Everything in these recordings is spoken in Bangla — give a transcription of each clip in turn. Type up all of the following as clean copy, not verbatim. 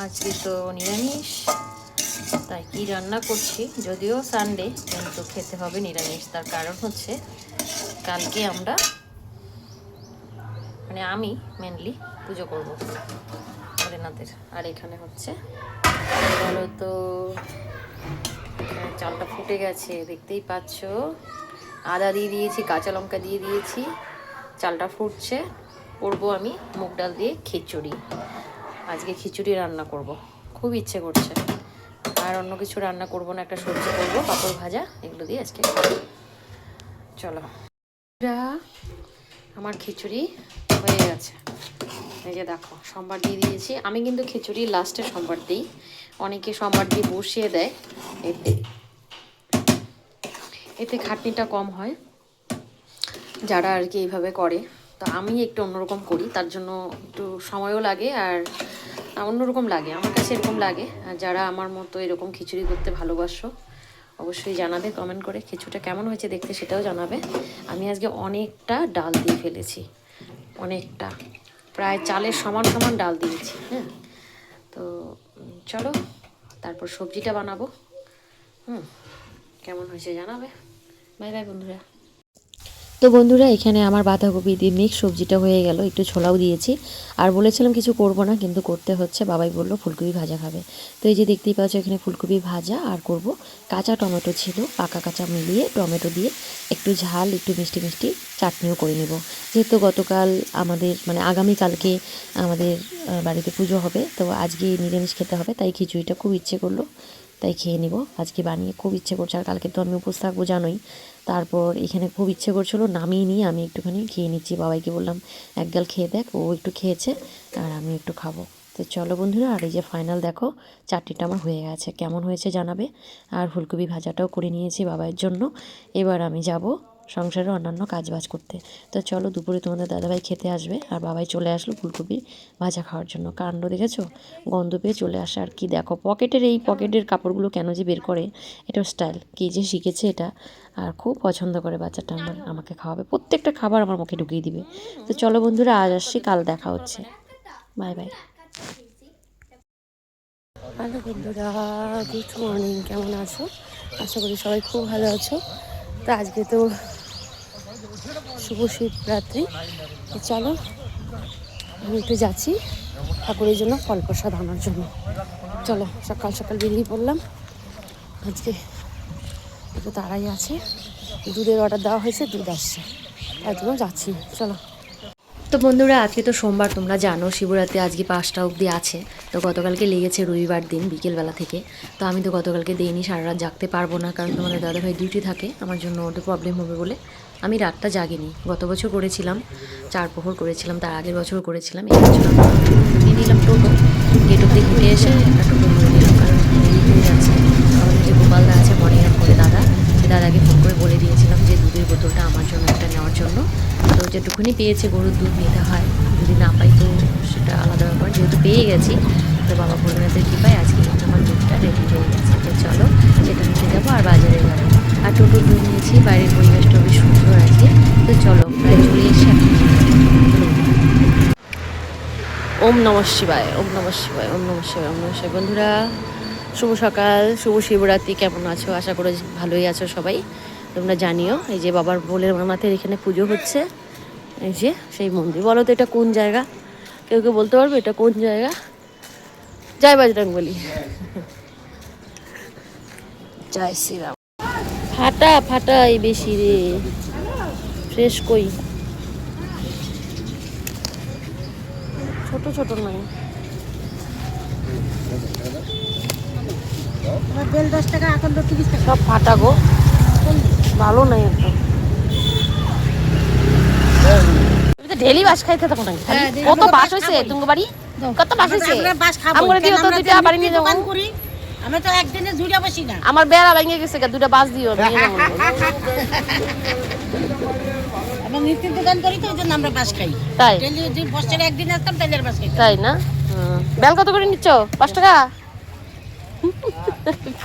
আজকে তো নিরামিষ, তাই কি রান্না করছি, যদিও সানডে কিন্তু খেতে হবে নিরামিষ। তার কারণ হচ্ছে কালকে আমরা আমি মেনলি পুজো করবো ভোলেনাথের। আর এখানে হচ্ছে বলো তো, চালটা ফুটে গেছে দেখতেই পাচ্ছ। আদা দিয়ে দিয়েছি, কাঁচা লঙ্কা দিয়ে দিয়েছি, চালটা ফুটছে। করবো আমি মুগ ডাল দিয়ে খিচুড়ি। আজকে খিচুড়ি রান্না করব, খুব ইচ্ছে করছে। আর অন্য কিছু রান্না করব না, একটা সবজি করবো, পাঁপড় ভাজা, এগুলো দিয়ে আজকে চলো। আমার খিচুড়ি হয়ে গেছে, এই যে দেখো সম্বার দিয়ে দিয়েছি। আমি কিন্তু খিচুড়ি লাস্টে সম্বার দিই, অনেকে সম্বার দিয়ে বসিয়ে দেয়, এতে খাটনিটা কম হয় যারা আর কি এইভাবে করে। তো আমি একটু অন্যরকম করি, তার জন্য একটু সময়ও লাগে আর অন্যরকম লাগে, আমার কাছে এরকম লাগে। আর যারা আমার মতো এরকম খিচুড়ি করতে ভালোবাসো অবশ্যই জানাবে কমেন্ট করে, খিচুড়িটা কেমন হয়েছে দেখতে সেটাও জানাবে। আমি আজকে অনেকটা ডাল দিয়ে ফেলেছি, অনেকটা, প্রায় চালের সমান সমান ডাল দিয়েছি। হ্যাঁ, তো চলো তারপর সবজিটা বানাবো। কেমন হয়েছে জানাবে। বাই বাই বন্ধুরা। তো বন্ধুরা, এখানে আমার বাঁধাকপি দিয়ে মিক্স সবজিটা হয়ে গেল, একটু ছোলাও দিয়েছি। আর বলেছিলাম কিছু করব না, কিন্তু করতে হচ্ছে, বাবাই বললো ফুলকপি ভাজা খাবে। তো এই যে দেখতেই পাচ্ছ এখানে ফুলকপি ভাজা, আর করব কাঁচা টমেটো ছিল, পাকা কাঁচা মিলিয়ে টমেটো দিয়ে একটু ঝাল, একটু মিষ্টি মিষ্টি চাটনিও করে নেব। যেহেতু গতকাল আমাদের আগামীকালকে আমাদের বাড়িতে পুজো হবে, তো আজকে নিরামিষ খেতে হবে, তাই খিচুড়িটা খুব ইচ্ছে করলো, তাই খেয়ে নিব। আজকে বানিয়ে খুব ইচ্ছে করছে, আর কালকে তো আমি উপোস থাকবো জানোই। তারপর এখানে খুব ইচ্ছে করছিলো, নামিয়ে নিয়ে আমি একটুখানি খেয়ে নিচ্ছি। বাবাইকে বললাম এক গাল খেয়ে দেখ, ও একটু খেয়েছে আর আমি একটু খাবো। তো চলো বন্ধুরা, আর এই যে ফাইনাল দেখো চাটনিটা আমার হয়ে গেছে, কেমন হয়েছে জানাবে। আর ফুলকপি ভাজাটাও করে নিয়েছি বাবাইয়ের জন্য। এবার আমি যাব সংসারের অন্যান্য কাজবাজ করতে। তো চলো, দুপুরে তোমাদের দাদাভাই খেতে আসবে, আর বাবাই চলে আসলো ফুলকপি ভাজা খাওয়ার জন্য। কাণ্ড দেখেছো, গন্ধ পেয়ে চলে আসে। আর কি দেখো, পকেটের কাপড়গুলো কেন যে বের করে, এটাও স্টাইল, কে যে শিখেছে এটা। আর খুব পছন্দ করে বাচ্চাটা আমার, আমাকে খাওয়াবে, প্রত্যেকটা খাবার আমার মুখে ঢুকিয়ে দিবে। তো চলো বন্ধুরা, আজ আসছি, কাল দেখা হচ্ছে, বাই বাই। হ্যালো বন্ধুরা, গুড মর্নিং, কেমন আছো? আশা করি সবাই খুব ভালো আছো। তো আজকে তো শুভ শিবরাত্রি। চলো আমি একটু যাচ্ছি ঠাকুরের জন্য ফল প্রসাদ আনার জন্য। চলো সকাল সকাল বেরিয়ে পড়লাম। আজকে একটু তাড়াই আছে, দুধের অর্ডার দেওয়া হয়েছে, দুধ আসছে, তাই জন্য যাচ্ছি। চলো। তো বন্ধুরা, আজকে তো সোমবার, তোমরা জানো শিবরাত্রি আজকে 5টা অবধি আছে। তো গতকালকে লেগেছে রবিবার দিন বিকেলবেলা থেকে। তো আমি তো গতকালকে দিইনি, সারা রাত জাগতে পারবো না, কারণ তোমাদের দাদাভাই ডিউটি থাকে, আমার জন্য ওদের প্রবলেম হবে বলে আমি রাতটা জাগিনি। গত বছর করেছিলাম 4 প্রহর করেছিলাম, তার আগের বছর করেছিলাম। এই বছর নিয়ে নিলাম টোটো, গেট অব্দি হেঁটে এসে একটা টোটো নিয়ে নিলাম, কারণ দেরি হয়ে যাচ্ছে। আমাদের যে গোপালদা আছে মর্নিং করে দাদা, সে দাদাকে ফোন করে বলে দিয়েছিলাম যে দুধের বোতলটা আমার জন্য একটা নেওয়ার জন্য। তো যেটুকুনি পেয়েছে, গরুর দুধ নিতে হয়, যদি না পাই তো সেটা আলাদা ব্যাপার, যেহেতু পেয়ে গেছি। তো বাবা ভোলেনাথের কৃপায় আজকে কিন্তু আমার দুধটা রেডি হয়ে গেছে। তো চলো সেটা নিতে যাবো আর বাজারে যাবো। আর টোটো ধরে নিয়েছি, বাইরের পরিবেশটা বেশ সুন্দর আছে। তো চলো প্রায় চলে এসে ওম নমঃ শিবায়, ওম নমঃ শিবায়, ওম নমঃ শিবায়, ওম নমঃ শিবায়। বন্ধুরা শুভ সকাল, শুভ শিবরাত্রি, কেমন আছো? আশা করি ভালোই আছো সবাই, তোমরা জানিও। এই যে বাবার ভোলেনাথের এখানে পুজো হচ্ছে, এই যে সেই মন্দির। বলো তো এটা কোন জায়গা? কেউ কেউ বলতে পারবে এটা কোন জায়গা? জয় বজরংবলী। জয় শ্রীরাম। ফাটা ফাটা এই বেশি রে, ফ্রেশ কই, ছোট ছোট নয়। বেল 10 টাকা, এখন তো 30 টাকা। সব ফাটা গো, ভালো নাই একদম। ডেলি বাস খাইতে থাকো নাকি? কত বাস হয়েছে তোমার বাড়ি? কত বাস হয়েছে? আমরা দিও তো দুইটা বাড়ি নিয়ে যাবো। আমি তো একদিনে দুইটা বসি না, আমার বেড়া ভেঙে গেছে, দুইটা বাস দিও। আমরা নিত্যদিন দোকান করি, তো ওই জন্য আমরা বাস খাই। তাই ডেলি বছরে একদিন আসতাম, তেলের বাস খাই। তাই না? বেল কত করে নিচ্ছ? 5 টাকা।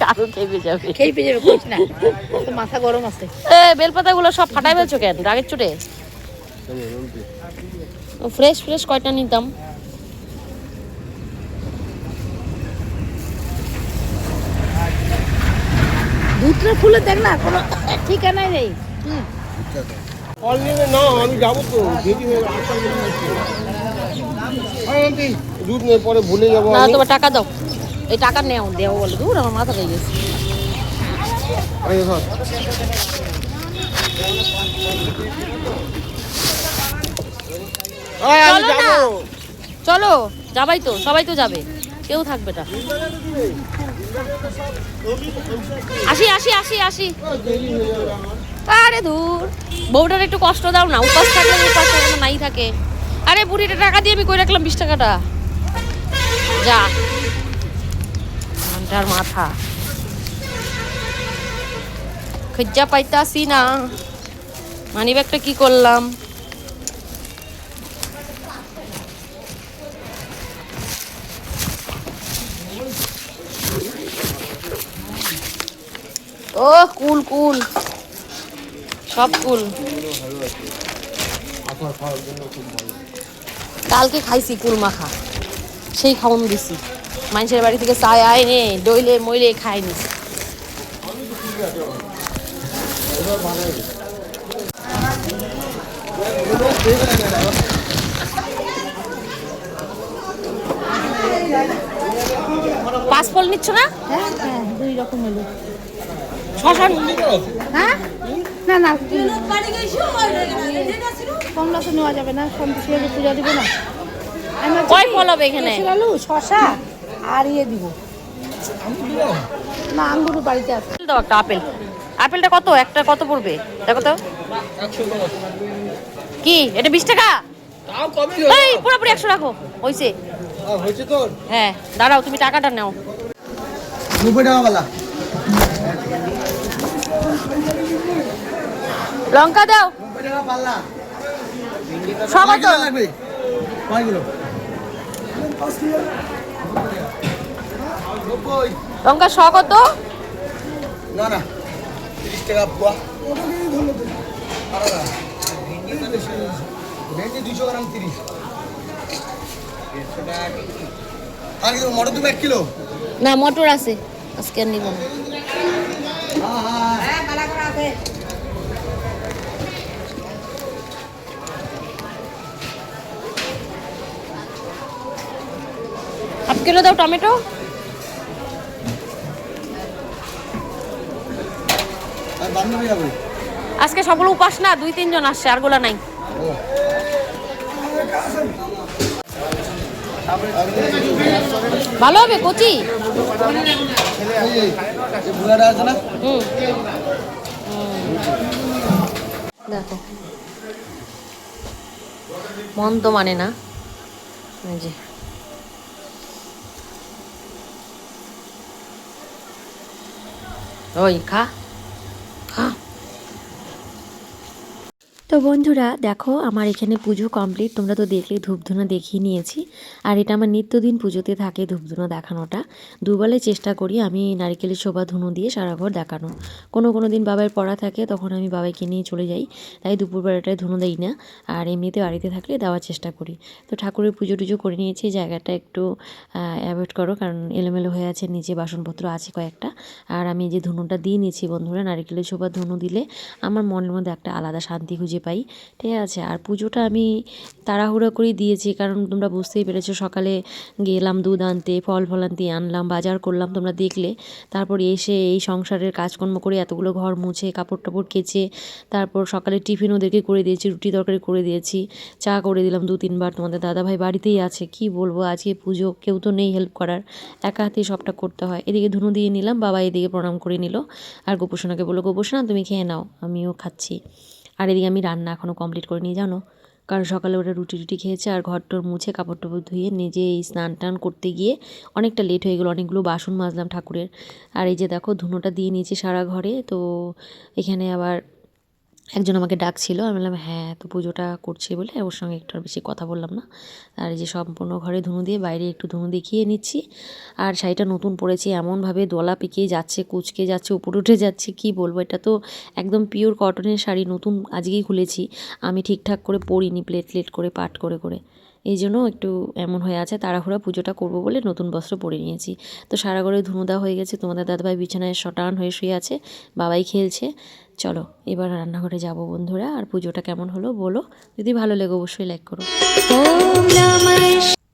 কারো খেয়ে যাবে, খেয়ে যাবে, কইস না, মাথা গরম আছে। বেলপাতাগুলো সব ফাটাই ফেলছো কেন রাগের চোটে? ফ্রেশ ফ্রেশ কয়টা নিতাম। ফুলে দেখ না কোনো ঠিকানাই নেই। ফল নেবে না, আমি যাবো তো, দেরি হয়ে গেল, 8টা বেজে যাচ্ছে। দুধ নেই, পরে ভুলে যাবো না আমি। তোমার টাকা দাও, এই টাকা নেও দেবো বলে দূর আমার মাথা হয়ে গেছে। এই ধর। আমি চলো না, যাবো। চলো, যাবাই তো, সবাই তো যাবে, কেউ থাকবে না। আসি আসি আসি আসি। দেরি হয়ে যাবে আমার। আরে দূর, বউটার একটু কষ্ট দাও না, উপাস থাকলে উপাস থাকলে নাই থাকে। আরে বুড়িটা টাকা দিয়ে আমি কই রাখলাম 20 টাকাটা, যা ঘন্টার মাথা খজ্জা পাইতাছি না, মানি ব্যাগটা কি করলাম। ও কুল কুল, সব কুল। কালকে খাইছি কুল মাখা, সেই খাওন দিছি মানুষের বাড়ি থেকে, চায় আয় নে ডইলে মইলে খাইনি। পাঁচ ফল নিচ্ছ না? হ্যাঁ হ্যাঁ, 2 রকম হলো। শশান হ্যাঁ না না, কমলা তো নেওয়া যাবে না, সন্তুষ্ট পূজা দিব না। আমি কয় ফল হবে এখানে? কেশর আলু, শশা আর ইয়ে দিব না, আঙ্গুর বাড়িতে আছে। দাও একটা আপেল। আপেলটা কত, একটা কত পড়বে দেখো তো? কি এটা 20 টাকা? তাও কমই এই পুরোপুরি 100 রাখো, হইছে। হয়েছে তোর? হ্যাঁ দাঁড়াও, তুমি টাকাটা নাও। 90 টাকা वाला। লঙ্কা দাও। 90 টাকা পাল্লা। সব কয় তো কিলো লাগবে? কয় কিলো? 90। লঙ্কা শ কত? না না, 30 টাকা পোয়া। ভেন্ডি 200 গ্রাম 30। আর কি মটর তুমি 1 কিলো? না মটর আছে, আজকে আর নিব না। হাফ কিলো দাও টমেটো। আর বান্ধবী যাবে? আজকে সবগুলো উপাস না, 2-3 জন আসছে, আরগুলা নাই। ভালো হবে কচি। বুড়াটা আছে না? দেখো মন তো মানে না, এই যে ওই খা খা। তো বন্ধুরা দেখো, আমার এখানে পুজো কমপ্লিট, তোমরা তো দেখলে ধূপধুনা দেখিয়ে নিয়েছি। আর এটা আমার নিত্যদিন পুজোতে থাকে ধূপধুনা দেখানোটা। দুবেলায় চেষ্টা করি আমি নারিকেলের শোভা ধুনো দিয়ে সারা ঘর দেখানো। কোনো দিন বাবার পড়া থাকে, তখন আমি বাবাইকে নিয়ে চলে যাই, তাই দুপুরবেলাটায় ধুনো দেই না। আর এমনিতে বাড়িতে থাকলে দেওয়ার চেষ্টা করি। তো ঠাকুরের পুজো টুজো করে নিয়েছি, জায়গাটা একটু অ্যাভয়েড করো, কারণ এলোমেলো হয়ে আছে, নিচে বাসনপত্র আছে কয়েকটা। আর আমি যে ধুনোটা দিয়ে নিয়েছি বন্ধুরা, নারিকেলের শোভা ধুনো দিলে আমার মনের মধ্যে একটা আলাদা শান্তি খুঁজে পাই, ঠিক আছে। আর পুজোটা আমি তাড়াহুড়ো করেই দিয়েছি, কারণ তোমরা বুঝতেই পেরেছো, সকালে গেলাম দুধ আনতে, ফল আনতে আনলাম, বাজার করলাম, তোমরা দেখলে। তারপর এসে এই সংসারের কাজকর্ম করে এতগুলো ঘর মুছে, কাপড় টাপড় কেচে, তারপর সকালে টিফিন ওদেরকে করে দিয়েছি, রুটি তরকারি করে দিয়েছি, চা করে দিলাম 2-3 বার। তোমাদের দাদাভাই বাড়িতেই আছে, কি বলবো, আজকে পুজো, কেউ তো নেই হেল্প করার, একা হাতেই সবটা করতে হয়। এদিকে ধুনো দিয়ে নিলাম, বাবা এদিকে প্রণাম করে নিল, আর গোপোষণাকে বললো, গোপোষণা তুমি খেয়ে নাও, আমিও খাচ্ছি। আর এদিকে আমি রান্না এখনও কমপ্লিট করে নিয়ে জানো, কারণ সকালে ওরা রুটি খেয়েছে, আর ঘর টর মুছে কাপড় টাপড় ধুয়ে নিজে এই স্নান টান করতে গিয়ে অনেকটা লেট হয়ে গেলো, অনেকগুলো বাসন মাজলাম ঠাকুরের। আর এই যে দেখো ধুনোটা দিয়ে নিয়েছি সারা ঘরে। তো এখানে আবার একজন আমাকে ডাকছিল, আমি বললাম হ্যাঁ, তো পুজোটা করছি বলে ওর সঙ্গে একটু আর বেশি কথা বললাম না। আর এই যে সম্পূর্ণ ঘরে ধুনো দিয়ে, বাইরে একটু ধুনো দেখিয়ে নিচ্ছি। আর শাড়িটা নতুন পরেছি, এমনভাবে দলা পেকে যাচ্ছে, কুচকে যাচ্ছে, উপরে উঠে যাচ্ছে, কি বলবো, এটা তো একদম পিওর কটনের শাড়ি, নতুন আজকেই খুলেছি, আমি ঠিকঠাক করে পরিনি, প্লেট করে পাট করে। এই জন্য একটু এমন হয়ে আছে, তাড়াহুড়া পুজোটা করবো বলে নতুন বস্ত্র পরে নিয়েছি। তো সারা ঘরে ধুনো দেওয়া হয়ে গেছে, তোমাদের দাদাভাই বিছানায় শটান হয়ে শুয়ে আছে, বাবাই খেলছে। চলো এবার রান্নাঘরে যাব বন্ধুরা। আর পুজোটা কেমন হলো বলো, যদি ভালো লাগে অবশ্যই লাইক করো।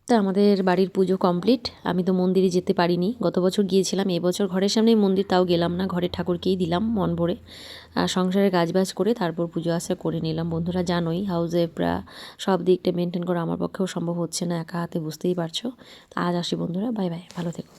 তা আমাদের বাড়ির পুজো কমপ্লিট। আমি তো মন্দিরে যেতে পারিনি, গত বছর গিয়েছিলাম, এবছর ঘরের সামনেই মন্দির, তাও গেলাম না, ঘরে ঠাকুরকেই দিলাম মন ভরে। আর সংসারের কাজবাজ করে তারপর পুজো আশ্রা করে নিলাম। বন্ধুরা জানোই হাউসে প্রায় সব দিকটা মেনটেন করা আমার পক্ষেও সম্ভব হচ্ছে না একা হাতে, বুঝতেই পারছো। আজ আসি বন্ধুরা, বাই বাই, ভালো থেকো।